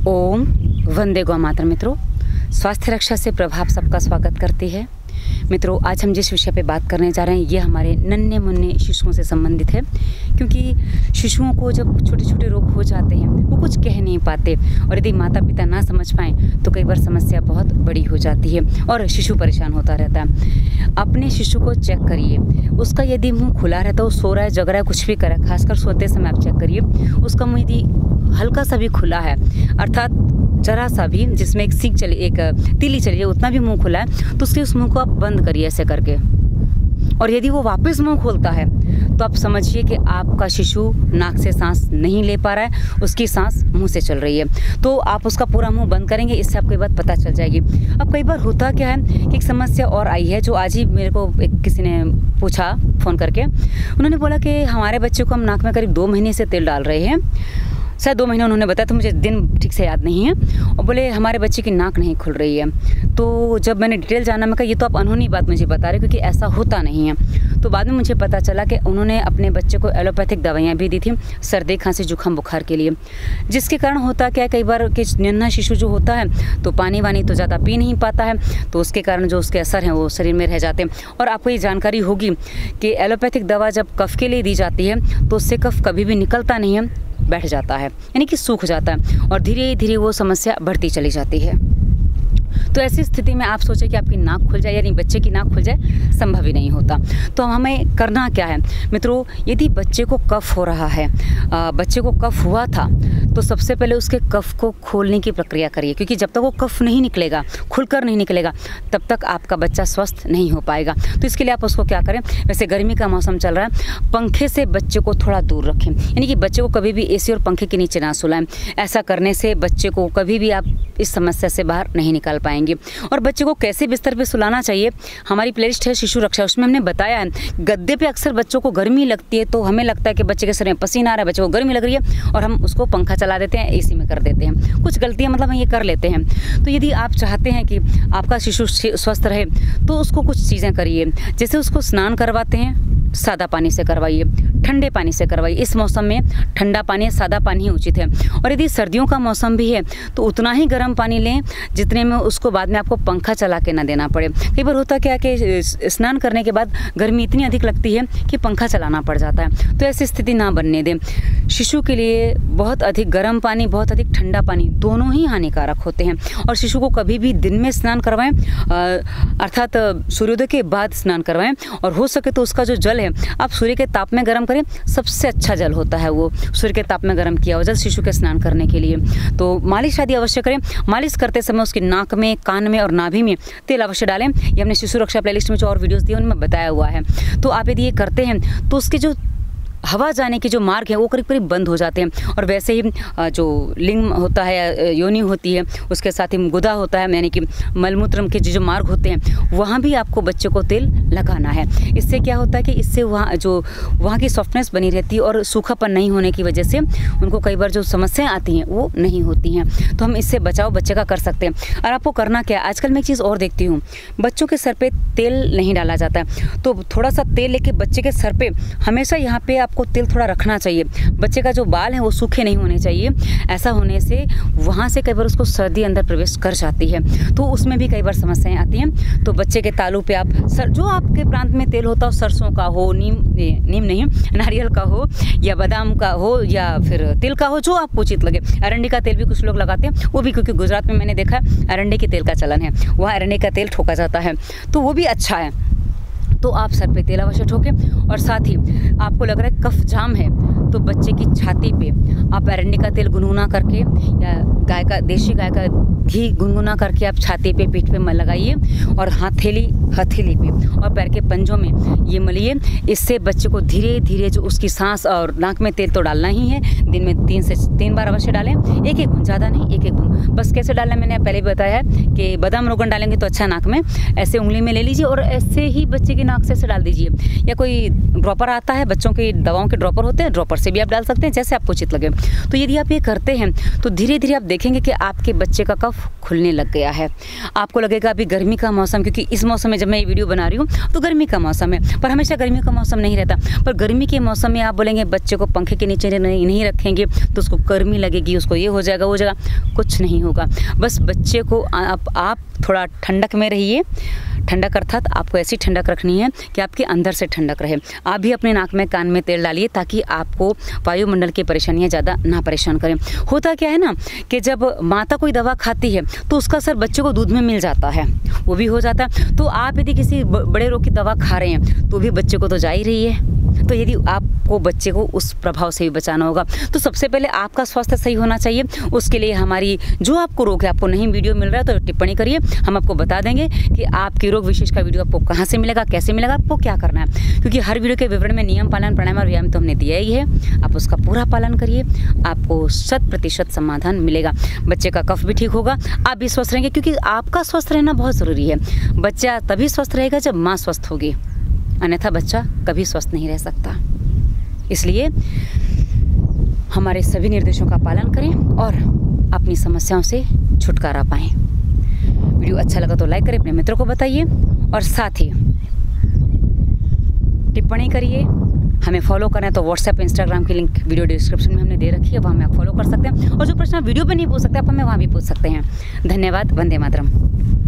ओम वंदे गौ मातरम। मित्रों, स्वास्थ्य रक्षा से प्रभाव सबका स्वागत करती है। मित्रों, आज हम जिस विषय पे बात करने जा रहे हैं ये हमारे नन्हे मुन्ने शिशुओं से संबंधित है, क्योंकि शिशुओं को जब छोटे छोटे रोग हो जाते हैं वो कुछ कह नहीं पाते, और यदि माता पिता ना समझ पाएँ तो कई बार समस्या बहुत बड़ी हो जाती है और शिशु परेशान होता रहता है। अपने शिशु को चेक करिए, उसका यदि मुँह खुला रहता है, वो सो रहा है, जग रहा है, कुछ भी कर रहा है, खासकर सोते समय आप चेक करिए, उसका मुँह यदि हल्का सा भी खुला है, अर्थात जरा सा भी जिसमें एक सीख चली, एक तीली चली है, उतना भी मुंह खुला है, तो उसके उस मुंह को आप बंद करिए ऐसे करके। और यदि वो वापस मुंह खोलता है तो आप समझिए कि आपका शिशु नाक से सांस नहीं ले पा रहा है, उसकी सांस मुंह से चल रही है। तो आप उसका पूरा मुंह बंद करेंगे, इससे आपको ये बात पता चल जाएगी। अब कई बार होता क्या है कि एक समस्या और आई है, जो आज ही मेरे को किसी ने पूछा फ़ोन करके। उन्होंने बोला कि हमारे बच्चे को हम नाक में करीब 2 महीने से तेल डाल रहे हैं, शायद 2 महीने उन्होंने बताया, तो मुझे दिन ठीक से याद नहीं है। और बोले हमारे बच्चे की नाक नहीं खुल रही है। तो जब मैंने डिटेल जाना, मैं कहा ये तो आप अनहोनी बात मुझे बता रहे, क्योंकि ऐसा होता नहीं है। तो बाद में मुझे पता चला कि उन्होंने अपने बच्चे को एलोपैथिक दवाइयाँ भी दी थी सर्दी खांसी जुकाम बुखार के लिए, जिसके कारण होता क्या है, कई बार कि नन्हा शिशु जो होता है तो पानी वानी तो ज़्यादा पी नहीं पाता है, तो उसके कारण जो उसके असर हैं वो शरीर में रह जाते हैं। और आपको ये जानकारी होगी कि एलोपैथिक दवा जब कफ के लिए दी जाती है तो उससे कफ कभी भी निकलता नहीं है, बैठ जाता है, यानी कि सूख जाता है, और धीरे धीरे वो समस्या बढ़ती चली जाती है। तो ऐसी स्थिति में आप सोचें कि आपकी नाक खुल जाए, यानी बच्चे की नाक खुल जाए, संभव ही नहीं होता। तो हमें करना क्या है मित्रों, यदि बच्चे को कफ हो रहा है, बच्चे को कफ हुआ था, तो सबसे पहले उसके कफ को खोलने की प्रक्रिया करिए, क्योंकि जब तक वो कफ नहीं निकलेगा, खुलकर नहीं निकलेगा, तब तक आपका बच्चा स्वस्थ नहीं हो पाएगा। तो इसके लिए आप उसको क्या करें, वैसे गर्मी का मौसम चल रहा है, पंखे से बच्चे को थोड़ा दूर रखें, यानी कि बच्चे को कभी भी एसी और पंखे के नीचे ना सुलाएं। ऐसा करने से बच्चे को कभी भी आप इस समस्या से बाहर नहीं निकाल पाएंगे। और बच्चे को कैसे बिस्तर पे सुलाना चाहिए, हमारी प्लेलिस्ट है शिशु रक्षा, उसमें हमने बताया है। गद्दे पे अक्सर बच्चों को गर्मी लगती है, तो हमें लगता है कि बच्चे के शरीर में पसीना आ रहा है, बच्चे को गर्मी लग रही है, और हम उसको पंखा चला देते हैं, एसी में कर देते हैं। कुछ गलतियां मतलब हम ये कर लेते हैं। तो यदि आप चाहते हैं कि आपका शिशु स्वस्थ रहे तो उसको कुछ चीज़ें करिए, जैसे उसको स्नान करवाते हैं, सादा पानी से करवाइए, ठंडे पानी से करवाइए। इस मौसम में ठंडा पानी, सादा पानी ही उचित है। और यदि सर्दियों का मौसम भी है तो उतना ही गर्म पानी लें जितने में उसको बाद में आपको पंखा चला के ना देना पड़े। कई बार होता क्या है कि स्नान करने के बाद गर्मी इतनी अधिक लगती है कि पंखा चलाना पड़ जाता है। तो ऐसी स्थिति ना बनने दें। शिशु के लिए बहुत अधिक गर्म पानी, बहुत अधिक ठंडा पानी, दोनों ही हानिकारक होते हैं। और शिशु को कभी भी दिन में स्नान करवाएं, अर्थात सूर्योदय के बाद स्नान करवाएं, और हो सके तो उसका जो जल है आप सूर्य के ताप में गर्म करें। सबसे अच्छा जल होता है वो सूर्य के ताप में गर्म किया हुआ जल शिशु के स्नान करने के लिए। तो मालिश आदि अवश्य करें। मालिश करते समय उसकी नाक में, कान में और नाभि में तेल अवश्य डालें। ये हमने शिशु रक्षा प्लेलिस्ट में जो और वीडियोस दिए उनमें बताया हुआ है। तो आप यदि ये करते हैं तो उसके जो हवा जाने के जो मार्ग हैं वो करीब करीब बंद हो जाते हैं। और वैसे ही जो लिंग होता है, योनि होती है, उसके साथ ही गुदा होता है, यानी कि मलमूत्र के जो मार्ग होते हैं, वहाँ भी आपको बच्चे को तेल लगाना है। इससे क्या होता है कि इससे वहाँ की सॉफ्टनेस बनी रहती है, और सूखापन नहीं होने की वजह से उनको कई बार जो समस्याएँ आती हैं वो नहीं होती हैं। तो हम इससे बचाव बच्चे का कर सकते हैं। और आपको करना क्या है, आजकल मैं एक चीज़ और देखती हूँ, बच्चों के सर पर तेल नहीं डाला जाता है, तो थोड़ा सा तेल लेके बच्चे के सर पर हमेशा यहाँ पे आपको तेल थोड़ा रखना चाहिए। बच्चे का जो बाल है वो सूखे नहीं होने चाहिए। ऐसा होने से वहाँ से कई बार उसको सर्दी अंदर प्रवेश कर जाती है, तो उसमें भी कई बार समस्याएं आती हैं। तो बच्चे के तालू पे आप जो आपके प्रांत में तेल होता हो, सरसों का हो, नीम नहीं, नारियल का हो, या बादाम का हो, या फिर तिल का हो, जो आपको उचित लगे। अरंडी का तेल भी कुछ लोग लगाते हैं, वो भी, क्योंकि गुजरात में मैंने देखा अरंडी के तेल का चलन है, वहाँ अरंडी का तेल ठोका जाता है, तो वो भी अच्छा है। तो आप सर पे तेल अवश्य ठोकें। और साथ ही आपको लग रहा है कफ जाम है, तो बच्चे की छाती पे आप अरंडी का तेल गुनगुना करके, या देशी गाय का घी गुनगुना करके आप छाती पे, पीठ पे लगाइए, और हथेली पे और पैर के पंजों में ये मलिए। इससे बच्चे को धीरे धीरे जो उसकी सांस, और नाक में तेल तो डालना ही है, दिन में 3 से 3 बार अवश्य डालें, एक बूंद, ज़्यादा नहीं, एक बूंद बस। कैसे डालना मैंने पहले भी बताया है कि बादाम रोगन डालेंगे तो अच्छा नाक में, ऐसे उंगली में ले लीजिए, और ऐसे ही बच्चे की नाक से डाल दीजिए, या कोई ड्रॉपर आता है, बच्चों की दवाओं के ड्रॉपर होते हैं, ड्रॉपर से भी आप डाल सकते हैं, जैसे आपको उचित लगे। तो यदि आप ये करते हैं तो धीरे धीरे आप देखेंगे कि आपके बच्चे का कफ खुलने लग गया है। आपको लगेगा अभी गर्मी का मौसम, क्योंकि इस मौसम में जब मैं ये वीडियो बना रही हूँ तो गर्मी का मौसम है, पर हमेशा गर्मी का मौसम नहीं रहता। पर गर्मी के मौसम में आप बोलेंगे बच्चे को पंखे के नीचे नहीं रखेंगे तो उसको गर्मी लगेगी, उसको ये हो जाएगा, वो हो जाएगा। कुछ नहीं होगा, बस बच्चे को आप थोड़ा ठंडक में रहिए। ठंडक अर्थात आपको ऐसी ठंडक रखनी है कि आपके अंदर से ठंडक रहे। आप भी अपने नाक में कान में तेल डालिए ताकि आपको वायुमंडल की परेशानियां ज़्यादा ना परेशान करें। होता क्या है ना कि जब माता कोई दवा खाती है तो उसका असर बच्चे को दूध में मिल जाता है, वो भी हो जाता है। तो आप यदि किसी बड़े रोग की दवा खा रहे हैं तो भी बच्चे को तो जा ही रही है। तो यदि आपको बच्चे को उस प्रभाव से भी बचाना होगा तो सबसे पहले आपका स्वास्थ्य सही होना चाहिए। उसके लिए हमारी जो आपको रोग है, आपको नहीं वीडियो मिल रहा है तो टिप्पणी करिए, हम आपको बता देंगे कि आपकी रोग विशेष का वीडियो आपको कहाँ से मिलेगा, कैसे मिलेगा, आपको क्या करना है। क्योंकि हर वीडियो के विवरण में नियम पालन, प्राणायाम और व्यायाम तो हमने दिया ही है, आप उसका पूरा पालन करिए, आपको 100% समाधान मिलेगा। बच्चे का कफ भी ठीक होगा, आप भी स्वस्थ रहेंगे, क्योंकि आपका स्वस्थ रहना बहुत ज़रूरी है। बच्चा तभी स्वस्थ रहेगा जब माँ स्वस्थ होगी, अन्यथा बच्चा कभी स्वस्थ नहीं रह सकता। इसलिए हमारे सभी निर्देशों का पालन करें और अपनी समस्याओं से छुटकारा पाएं। वीडियो अच्छा लगा तो लाइक करें, अपने मित्रों को बताइए और साथ ही टिप्पणी करिए। हमें फॉलो करना है तो व्हाट्सएप, इंस्टाग्राम की लिंक वीडियो डिस्क्रिप्शन में हमने दे रखी है, वहाँ हमें आप फॉलो कर सकते हैं। और जो प्रश्न आप वीडियो पे नहीं पूछ सकते आप हमें वहाँ भी पूछ सकते हैं। धन्यवाद। वंदे मातरम।